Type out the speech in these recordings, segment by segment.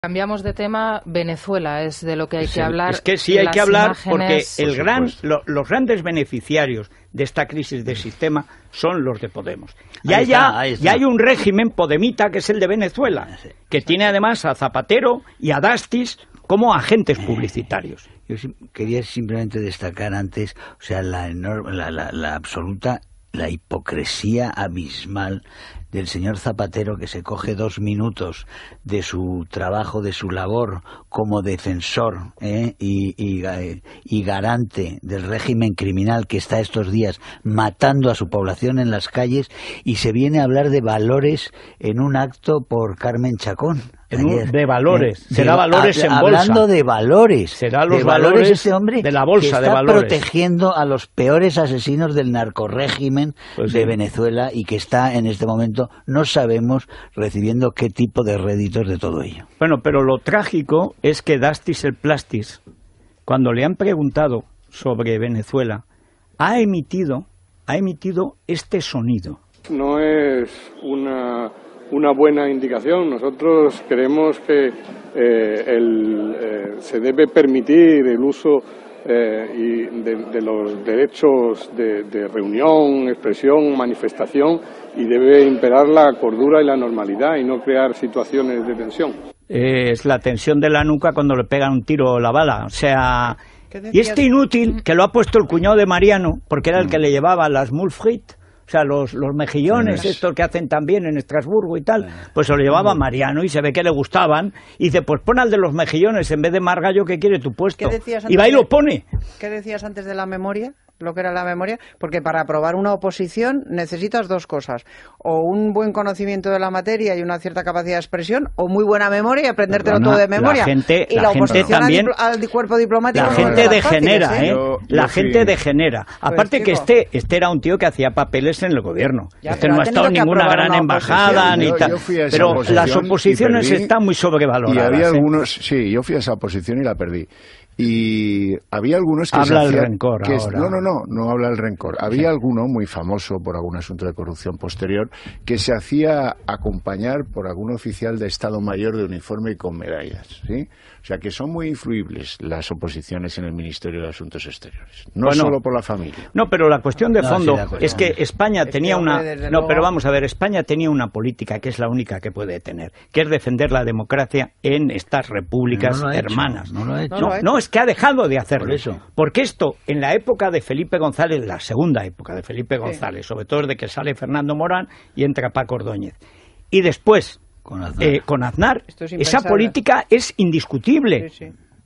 Cambiamos de tema. Venezuela es de lo que hay que hablar. Es que sí hay que hablar imágenes... porque los grandes beneficiarios de esta crisis de sistema son los de Podemos. Ya hay un régimen podemita que es el de Venezuela, que tiene además a Zapatero y a Dastis como agentes publicitarios. Yo quería simplemente destacar antes, o sea, la absoluta, la hipocresía abismal del señor Zapatero, que se coge 2 minutos de su trabajo, de su labor como defensor y garante del régimen criminal que está estos días matando a su población en las calles, y se viene a hablar de valores en un acto por Carmen Chacón. De valores, será valores en bolsa. Hablando de valores, será los valores ese hombre de la bolsa que de está valores, protegiendo a los peores asesinos del narcorrégimen de Venezuela, y que está en este momento, no sabemos, recibiendo qué tipo de réditos de todo ello. Bueno, pero lo trágico es que Dastis el Plastis, cuando le han preguntado sobre Venezuela, ha emitido este sonido. No es una buena indicación. Nosotros creemos que se debe permitir el uso de los derechos de reunión, expresión, manifestación, y debe imperar la cordura y la normalidad y no crear situaciones de tensión. Es la tensión de la nuca cuando le pegan un tiro la bala, o sea... Y este inútil, que lo ha puesto el cuñado de Mariano, porque era el que le llevaba las mulfrit, o sea, los mejillones, estos que hacen también en Estrasburgo y tal, pues se lo llevaba Mariano y se ve que le gustaban, y dice, pues pon al de los mejillones en vez de Margallo, que quiere tu puesto. Y va y lo pone. ¿Qué decías antes de la memoria? Lo que era la memoria, porque para aprobar una oposición necesitas 2 cosas: o un buen conocimiento de la materia y una cierta capacidad de expresión, o muy buena memoria y aprendértelo todo de memoria. La gente también, al cuerpo diplomático, la gente degenera, la gente sí. degenera. Aparte que este era un tío que hacía papeles en el gobierno. No ha estado en ninguna gran embajada ni tal. Pero las oposiciones están muy sobrevaloradas. Y había algunos, yo fui a esa oposición y la perdí. Y había algunos que habla el rencor ahora. No habla el rencor. Había alguno muy famoso por algún asunto de corrupción posterior que se hacía acompañar por algún oficial de Estado Mayor de uniforme y con medallas, ¿sí? O sea, que son muy influibles las oposiciones en el Ministerio de Asuntos Exteriores. No solo por la familia. No, pero la cuestión de fondo es que España tenía pero vamos a ver, España tenía una política que es la única que puede tener, que es defender la democracia en estas repúblicas hermanas. No, es que ha dejado de hacerlo. Por eso. Porque esto, en la época de Felipe González, la segunda época de Felipe González, sobre todo desde que sale Fernando Morán y entra Paco Ordóñez, y después con Aznar, esa política es indiscutible.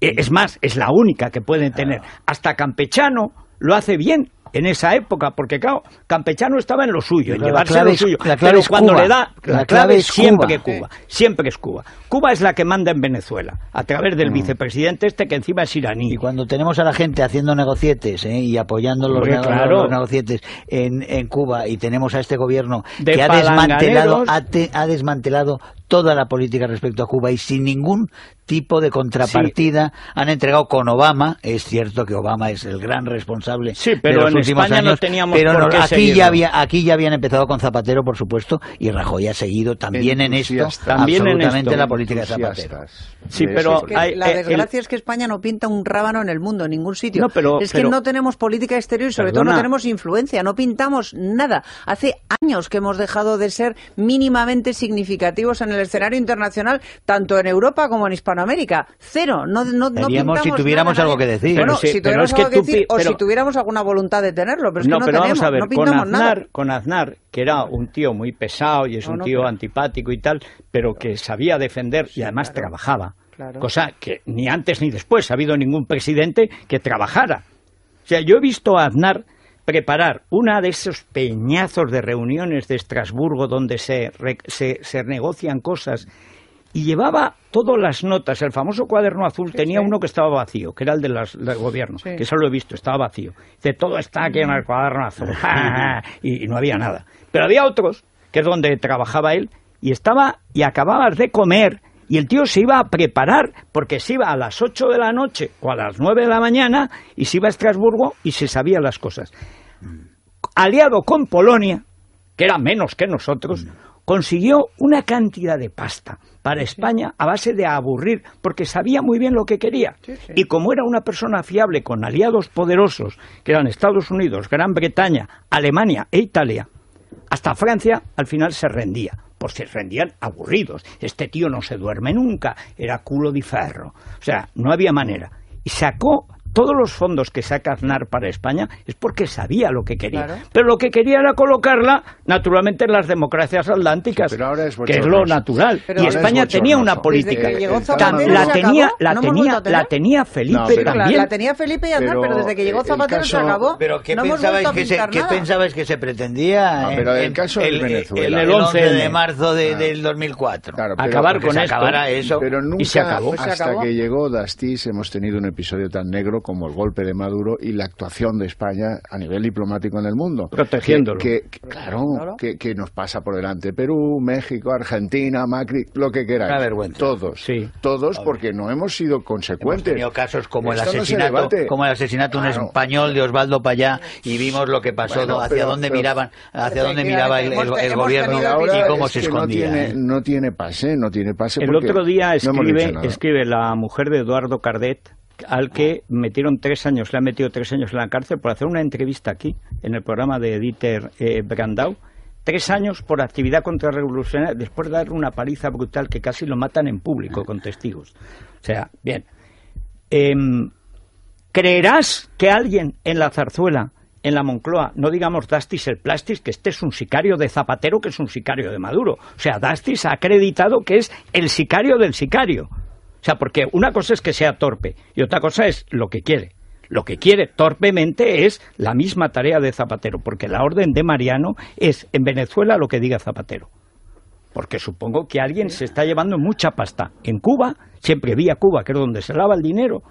Es más, es la única que pueden tener. Hasta Campechano lo hace bien en esa época, porque claro, Campechano estaba en lo suyo, en llevarse lo suyo, pero cuando le da, la clave es siempre Cuba, siempre es Cuba. Cuba es la que manda en Venezuela, a través del vicepresidente que encima es iraní. Y cuando tenemos a la gente haciendo negocietes y apoyando los negocietes en Cuba, y tenemos a este gobierno que ha desmantelado toda la política respecto a Cuba, y sin ningún tipo de contrapartida han entregado con Obama. Es cierto que Obama es el gran responsable pero de los en últimos España años, no teníamos pero por qué aquí ya habían empezado con Zapatero, por supuesto, y Rajoy ha seguido también en esto, absolutamente la política de Zapatero. Pero la desgracia es que España no pinta un rábano en el mundo, en ningún sitio. Que no tenemos política exterior y sobre todo no tenemos influencia, no pintamos nada. Hace años que hemos dejado de ser mínimamente significativos en el escenario internacional, tanto en Europa como en Hispanoamérica. Cero. No pintamos si tuviéramos algo que decir. Bueno, si tuviéramos algo que decir, o si tuviéramos alguna voluntad de tenerlo, pero es que no tenemos, vamos a ver, no pintamos nada. Con Aznar, que era un tío muy pesado y es un tío antipático y tal, pero que sabía defender y además trabajaba. Cosa que ni antes ni después ha habido ningún presidente que trabajara. O sea, yo he visto a Aznar preparar una de esos peñazos de reuniones de Estrasburgo donde se negocian cosas, y llevaba todas las notas. El famoso cuaderno azul tenía uno que estaba vacío, que era el del gobierno, que eso lo he visto, estaba vacío. Dice, todo está aquí en el cuaderno azul. Y no había nada. Pero había otros, que es donde trabajaba él, y acababas de comer, y el tío se iba a preparar, porque se iba a las 8 de la noche o a las 9 de la mañana, y se iba a Estrasburgo y se sabía las cosas. Aliado con Polonia, que era menos que nosotros, consiguió una cantidad de pasta para España a base de aburrir, porque sabía muy bien lo que quería. Y como era una persona fiable con aliados poderosos, que eran Estados Unidos, Gran Bretaña, Alemania e Italia, hasta Francia al final se rendía. Pues se rendían aburridos. Este tío no se duerme nunca, era culo di ferro. O sea, no había manera. Y sacó todos los fondos que saca Aznar para España es porque sabía lo que quería. Claro. Pero lo que quería era colocarla, naturalmente, en las democracias atlánticas, sí, que es lo natural. Pero y España tenía una política. La tenía Felipe también. La tenía Felipe y Aznar, pero desde que llegó Zapatero se acabó. ¿Pero qué pensabais que se pretendía pero el caso de Venezuela, el 11 de marzo del 2004? Claro, acabar con eso. Pero nunca, y se acabó. Hasta que llegó Dastis, hemos tenido un episodio tan negro como el golpe de Maduro y la actuación de España a nivel diplomático en el mundo. Protegiéndolo. Claro, que nos pasa por delante. Perú, México, Argentina, Macri, lo que queráis. Una vergüenza. Todos, porque no hemos sido consecuentes. Hemos tenido casos como el asesinato de un español de Osvaldo Payá y vimos lo que pasó, hacia dónde miraba el gobierno y cómo se escondía. No tiene pase. El otro día escribe la mujer de Eduardo Cardet, al que le han metido 3 años en la cárcel por hacer una entrevista aquí, en el programa de Dieter Brandau. 3 años por actividad contrarrevolucionaria, después de darle una paliza brutal que casi lo matan en público con testigos. O sea, bien. ¿Creerás que alguien en la Zarzuela, en la Moncloa, no digamos Dastis el Plastis, que este es un sicario de Zapatero, que es un sicario de Maduro? O sea, Dastis ha acreditado que es el sicario del sicario. O sea, porque una cosa es que sea torpe y otra cosa es lo que quiere. Lo que quiere torpemente es la misma tarea de Zapatero, porque la orden de Mariano es en Venezuela lo que diga Zapatero. Porque supongo que alguien se está llevando mucha pasta. En Cuba, siempre vía Cuba, que es donde se lava el dinero,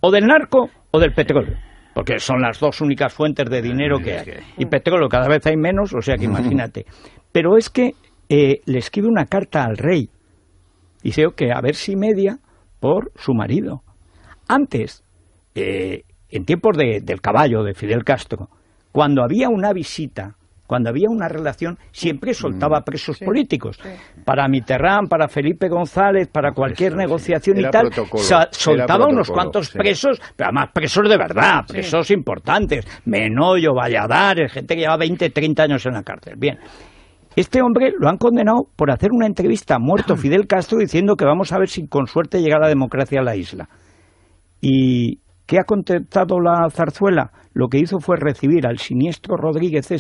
o del narco o del petróleo. Porque son las dos únicas fuentes de dinero que hay. Y petróleo cada vez hay menos, o sea que imagínate. Pero es que le escribe una carta al rey. Dice que a ver si media por su marido. Antes, en tiempos del caballo de Fidel Castro, cuando había una visita, cuando había una relación, siempre soltaba presos políticos. Para Mitterrand, para Felipe González, para cualquier negociación y tal, soltaba unos cuantos presos, pero además presos de verdad, presos importantes. Menollo, Valladares, gente que lleva 20, 30 años en la cárcel. Bien. Este hombre lo han condenado por hacer una entrevista muerto Fidel Castro diciendo que vamos a ver si con suerte llega la democracia a la isla. ¿Y qué ha contestado la Zarzuela? Lo que hizo fue recibir al siniestro Rodríguez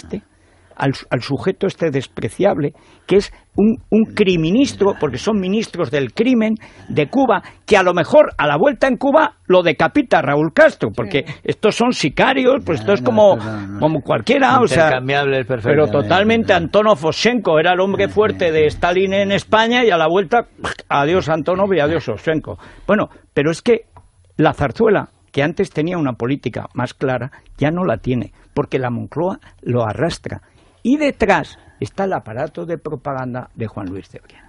al sujeto despreciable, que es un criministro, porque son ministros del crimen de Cuba, que a lo mejor a la vuelta en Cuba lo decapita Raúl Castro, porque estos son sicarios, pues esto es como cualquiera, o sea, pero totalmente. Antonov Ovchenko era el hombre fuerte de Stalin en España y a la vuelta, adiós Antonov y adiós Ovchenko. Bueno, pero es que la Zarzuela, que antes tenía una política más clara, ya no la tiene, porque la Moncloa lo arrastra. Y detrás está el aparato de propaganda de Juan Luis Cebrián.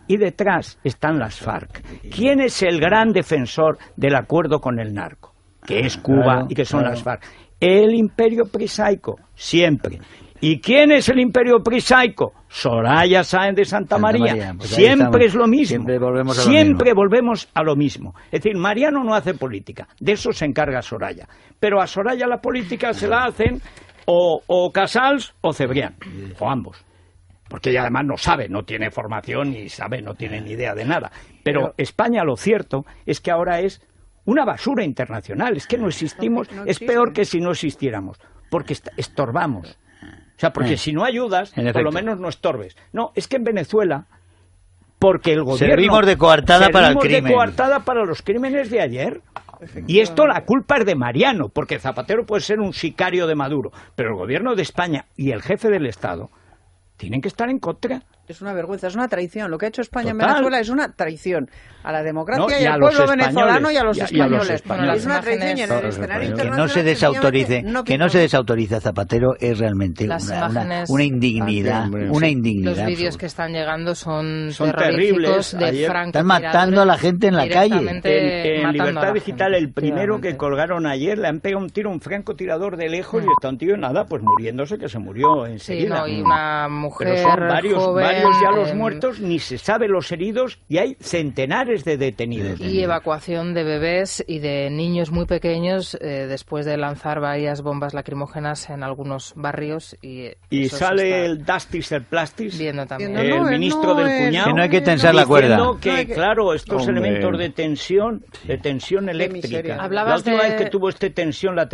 Y detrás están las FARC. ¿Quién es el gran defensor del acuerdo con el narco? Que es Cuba y que son las FARC. El imperio prisaico, siempre. ¿Y quién es el imperio prisaico? Soraya Sáenz de Santa María. Pues siempre es lo mismo. Siempre volvemos a lo mismo. Es decir, Mariano no hace política. De eso se encarga Soraya. Pero a Soraya la política se la hacen o Casals o Cebrián, o ambos. Porque ella además no sabe, no tiene formación ni sabe, no tiene ni idea de nada. Pero España, lo cierto es que ahora es una basura internacional. Es que no existimos, es peor que si no existiéramos. Porque estorbamos. O sea, porque si no ayudas, por lo menos no estorbes. No, es que en Venezuela, porque el gobierno... Servimos de coartada para el crimen. De coartada para los crímenes de ayer. Y esto la culpa es de Mariano, porque Zapatero puede ser un sicario de Maduro, pero el gobierno de España y el jefe del Estado tienen que estar en contra. Es una vergüenza, es una traición. Lo que ha hecho España en Venezuela es una traición a la democracia y al pueblo venezolano y a los españoles. Es una traición y en el escenario internacional... Que no se desautorice a Zapatero es realmente una indignidad. Los vídeos que están llegando son terribles. Están matando a la gente en la calle. En Libertad Digital, el primero que colgaron ayer, le han pegado un tiro a un francotirador de lejos y está un tío, nada, pues muriéndose, que se murió enseguida. Y una mujer joven varios ya los muertos, ni se sabe los heridos, y hay centenares de detenidos. Y evacuación de bebés y de niños muy pequeños después de lanzar varias bombas lacrimógenas en algunos barrios. Y sale el Dastis, el Plastis, viendo también. el ministro del cuñado, que no hay que tensar la cuerda. Que, claro, estos elementos de tensión eléctrica. La última vez que tuvo tensión, la